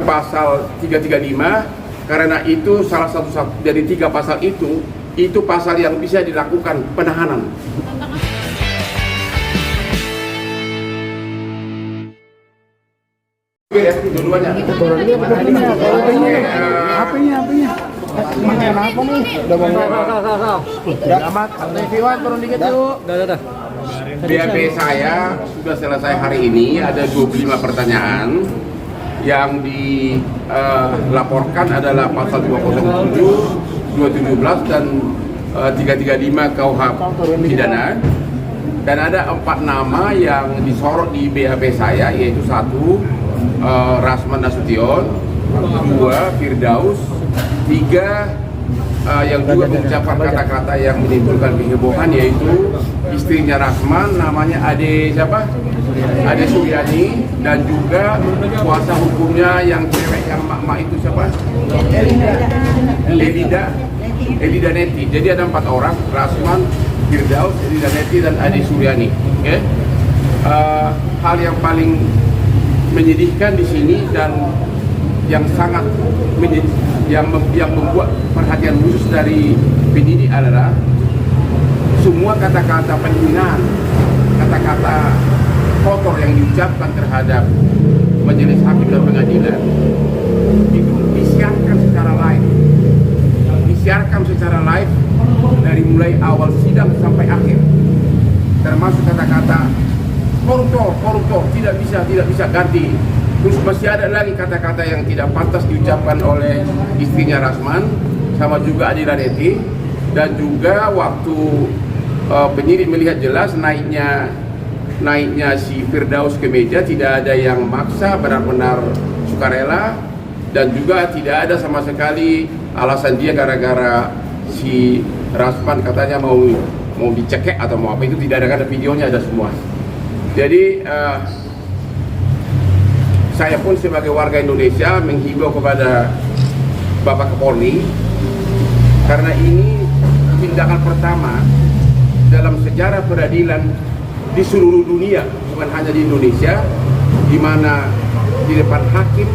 pasal 335 karena itu salah satu dari 3 pasal itu pasal yang bisa dilakukan penahanan. Oke, dua-duanya. HP-nya. Makan apa nih? Udah mau amat. Viwan turun dikit yuk. Udah. BAP saya sudah selesai hari ini, ada 25 pertanyaan. Yang dilaporkan adalah pasal 207, 217 dan 335 KUHP pidana. Dan ada 4 nama yang disorot di BAP saya, yaitu 1 Rasman Nasution, 2 Firdaus, 3 yang juga mengucapkan kata-kata yang menimbulkan kehebohan, yaitu istrinya Rasman, namanya Ade Suryani, dan juga kuasa hukumnya yang cewek yang mak itu siapa? Elida Neti. Jadi ada 4 orang, Rasman, Firdaus, Elida Neti, dan Ade Suryani. Okay? Hal yang paling menyedihkan di sini dan yang sangat yang membuat perhatian khusus dari penyidik adalah semua kata-kata penghinaan, kata-kata kotor yang diucapkan terhadap majelis hakim dan pengadilan itu disiarkan secara live dari mulai awal sidang sampai akhir, termasuk kata-kata koruptor tidak bisa ganti. Terus masih ada lagi kata-kata yang tidak pantas diucapkan oleh istrinya Rasman, sama juga Adila Neti. Dan juga waktu penyidik melihat jelas naiknya si Firdaus ke meja, tidak ada yang maksa, benar-benar sukarela. Dan juga tidak ada sama sekali alasan dia gara-gara si Rasman katanya mau dicekek atau mau apa, itu tidak ada, karena videonya ada semua. Jadi saya pun sebagai warga Indonesia menghimbau kepada Bapak Kapolri, karena ini tindakan pertama dalam sejarah peradilan di seluruh dunia, bukan hanya di Indonesia, di mana di depan hakim,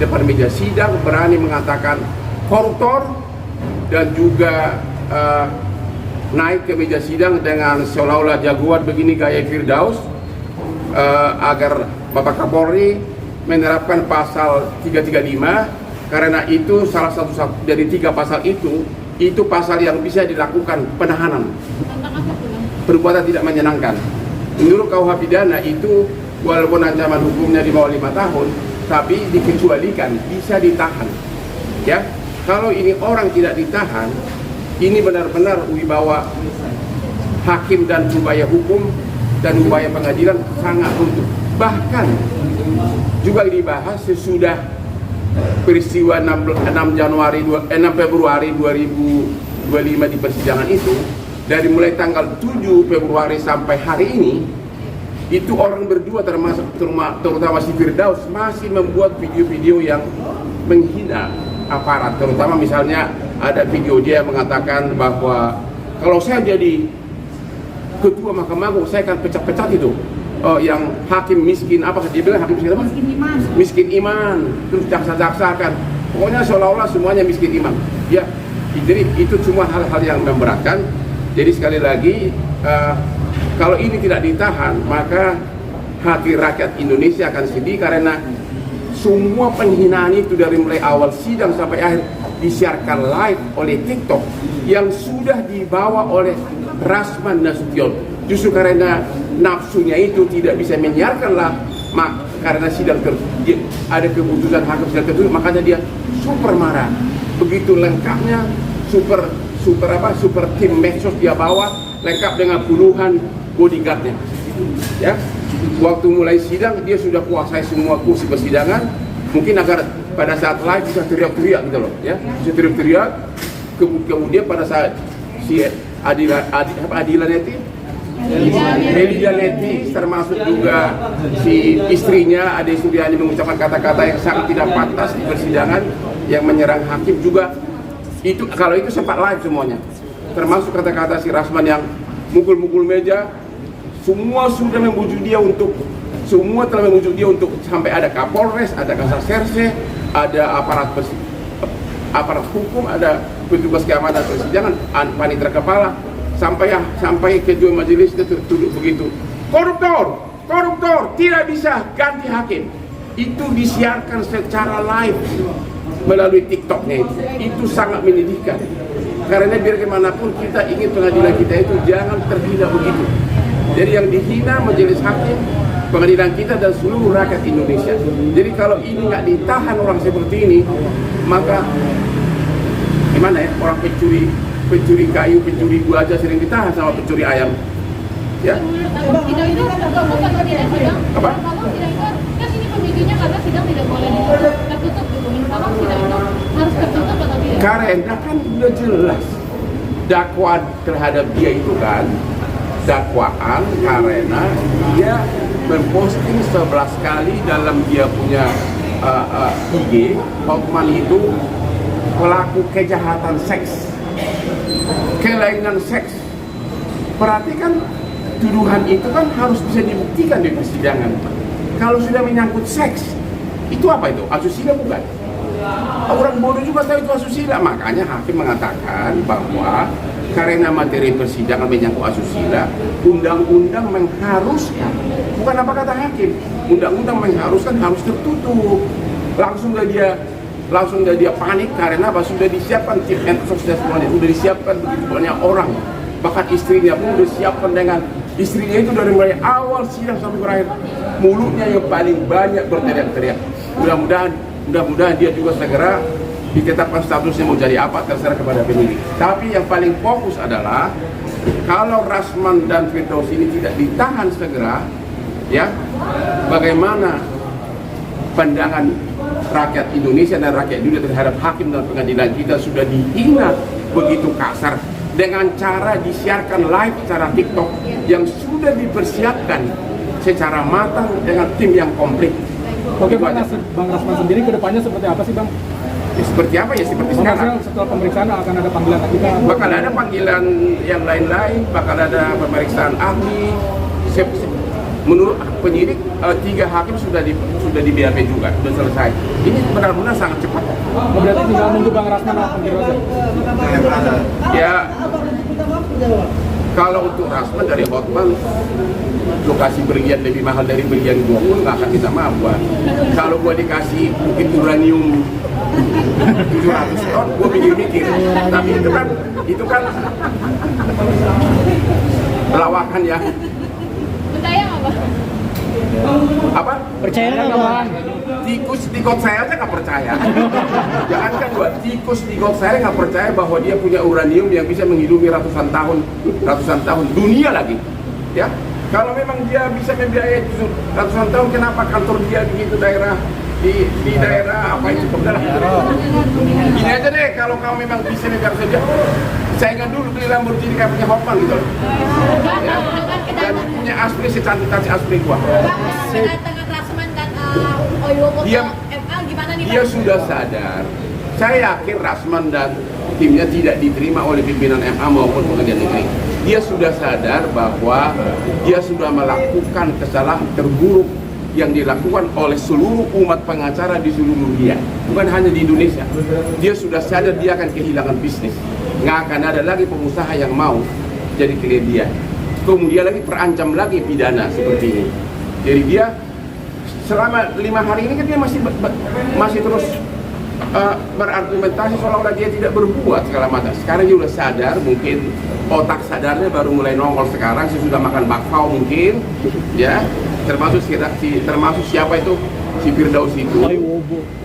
depan meja sidang berani mengatakan koruptor, dan juga naik ke meja sidang dengan seolah-olah jagoan begini gaya Firdaus, agar Bapak Kapolri menerapkan pasal 335 karena itu salah satu dari 3 pasal itu pasal yang bisa dilakukan penahanan, perbuatan tidak menyenangkan. Menurut KUHP pidana itu walaupun ancaman hukumnya di bawah 5 tahun, tapi dikecualikan, bisa ditahan. Ya, kalau ini orang tidak ditahan, ini benar-benar wibawa hakim dan upaya hukum dan upaya pengadilan sangat runtuh. Bahkan juga dibahas sesudah peristiwa 6 Februari 2025 di persidangan itu, dari mulai tanggal 7 Februari sampai hari ini, itu orang berdua terutama si Firdaus masih membuat video-video yang menghina aparat. Terutama misalnya ada video dia yang mengatakan bahwa kalau saya jadi ketua Mahkamah Agung, saya akan pecat-pecat itu yang hakim miskin, apa dia bilang hakim miskin apa? Miskin iman. Terus jaksa-jaksa kan, pokoknya seolah-olah semuanya miskin iman. Ya, jadi itu semua hal-hal yang memberatkan. Jadi sekali lagi, kalau ini tidak ditahan, maka hati rakyat Indonesia akan sedih, karena semua penghinaan itu dari mulai awal sidang sampai akhir disiarkan live oleh TikTok yang sudah dibawa oleh Rasman Nasution. Justru karena nafsunya itu tidak bisa menyiarkanlah, karena sidang ada keputusan hakim sidang tertutup, makanya dia super marah. Begitu lengkapnya super tim medsos dia bawa, lengkap dengan puluhan bodyguardnya. Ya, waktu mulai sidang dia sudah kuasai semua kursi persidangan. Mungkin agar pada saat live bisa teriak-teriak gitu loh, ya, bisa teriak-teriak. Kemudian pada saat si Adila Neti, Elida Neti, termasuk juga si istrinya Ade Suryani mengucapkan kata-kata yang sangat tidak pantas di persidangan yang menyerang hakim juga. Itu kalau itu sempat live semuanya, termasuk kata-kata si Rasman yang mukul-mukul meja. Semua sudah membujuk dia untuk sampai ada Kapolres, ada Kasat Serse, ada aparat hukum, ada petugas keamanan persidangan, panitera kepala, sampai ketua majelis itu tertuduh begitu. Koruptor, tidak bisa ganti hakim. Itu disiarkan secara live melalui TikToknya itu sangat menyedihkan. Karena biar bagaimanapun kita ingin pengadilan kita itu jangan terhina begitu. Jadi yang dihina majelis hakim, pengadilan kita dan seluruh rakyat Indonesia. Jadi kalau ini nggak ditahan orang seperti ini, maka gimana ya, orang pencuri kayu, pencuri gua aja sering ditahan sama pencuri ayam. Ya. Apa? Kan ini pemicunya karena sidang tidak boleh tertutup gitu. Memang sidang itu harus tertutup atau tidak? Karena kan udah jelas dakwaan terhadap dia itu kan dakwaan karena dia memposting 11 kali dalam dia punya IG. Hotman itu pelaku kejahatan seks, kelainan seks. Berarti kan tuduhan itu kan harus bisa dibuktikan di persidangan. Kalau sudah menyangkut seks, itu apa itu? Asusila bukan? Orang bodoh juga tahu itu asusila. Makanya hakim mengatakan bahwa karena materi persidangan menyangkut asusila, undang-undang mengharuskan, bukan apa kata hakim, undang-undang mengharuskan harus tertutup. Langsung dia panik karena apa? Sudah disiapkan tim sukses semuanya, sudah disiapkan begitu banyak orang, bahkan istrinya pun sudah disiapkan dengan istrinya itu dari mulai awal sidang sampai berakhir mulutnya yang paling banyak berteriak-teriak. Mudah-mudahan dia juga segera ditetapkan statusnya mau jadi apa terserah kepada penyidik. Tapi yang paling fokus adalah kalau Rasman dan Firdaus ini tidak ditahan segera, ya bagaimana pandangan rakyat Indonesia dan rakyat dunia terhadap hakim dan pengadilan kita sudah dihina begitu kasar dengan cara disiarkan live secara TikTok yang sudah dipersiapkan secara matang dengan tim yang komplit. Oke, Bang Rasman sendiri ke depannya seperti apa sih, Bang? Ya, seperti apa ya? Seperti sekarang. Setelah pemeriksaan akan ada panggilan lagi, Bang? Bakal ada panggilan yang lain-lain, bakal ada pemeriksaan ahli. Menurut penyidik 3 hakim sudah di BAP juga, sudah selesai. Ini benar-benar sangat cepat. Berarti tinggal nunggu Bang Rasman panggil aja. Ya, kalau untuk Rasman dari Hotman, lokasi berlian lebih mahal dari berlian gua pun nggak akan kita mampu. Kalau gua dikasih mungkin uranium 700 ton, gua mikir-mikir. Tapi itu kan lawakan ya. Percaya nggak, Bang? Apa? Percaya nggak, Bang? Tikus di got saya aja nggak percaya. Jangankan buat tikus di got saya nggak percaya bahwa dia punya uranium yang bisa menghidupi ratusan tahun dunia lagi. Ya, kalau memang dia bisa membiayai ratusan tahun, kenapa kantor dia di daerah di daerah apa itu Pemda? Gini aja deh, kalau kamu memang bisa membiayai saja, saya ingat dulu beli Lamborghini kayak punya Hotman gitu. Ya. Dan punya Aspri secantik-cantik Aspri gua. Kedatangan Rasman dan Oyowo ke MA gimana nih, Bang? Dia sudah sadar. Saya yakin Rasman dan timnya tidak diterima oleh pimpinan MA maupun pengadilan negeri. Dia sudah sadar bahwa dia sudah melakukan kesalahan terburuk yang dilakukan oleh seluruh umat pengacara di seluruh dunia, bukan hanya di Indonesia. Dia sudah sadar dia akan kehilangan bisnis. Nggak akan ada lagi pengusaha yang mau jadi klien dia. Kemudian lagi terancam lagi pidana seperti ini. Jadi dia selama 5 hari ini kan dia masih terus berargumentasi seolah-olah dia tidak berbuat segala macam. Sekarang dia sudah sadar, mungkin otak sadarnya baru mulai nongol sekarang. Saya sudah makan bakpao mungkin, ya. Termasuk siapa itu si Firdaus itu.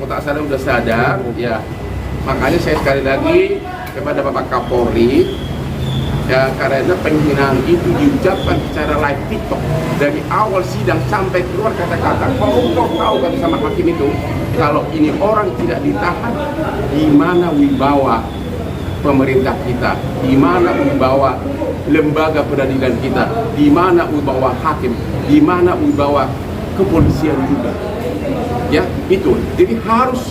Otak sadar sudah sadar, ya. Makanya saya sekali lagi kepada Bapak Kapolri, ya, karena penghinaan itu diucapkan secara live TikTok dari awal sidang sampai keluar kata-kata koruptor, tahu kan sama hakim itu, kalau ini orang tidak ditahan, di mana wibawa pemerintah kita, di mana wibawa lembaga peradilan kita, di mana wibawa hakim, di mana wibawa kepolisian juga. Ya, itu. Jadi harus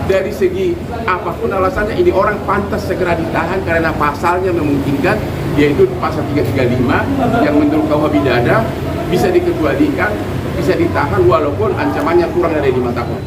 dari segi apapun alasannya ini orang pantas segera ditahan karena pasalnya memungkinkan, yaitu pasal 335 yang menurut KUH pidana bisa dikecualikan, bisa ditahan walaupun ancamannya kurang dari 5 tahun.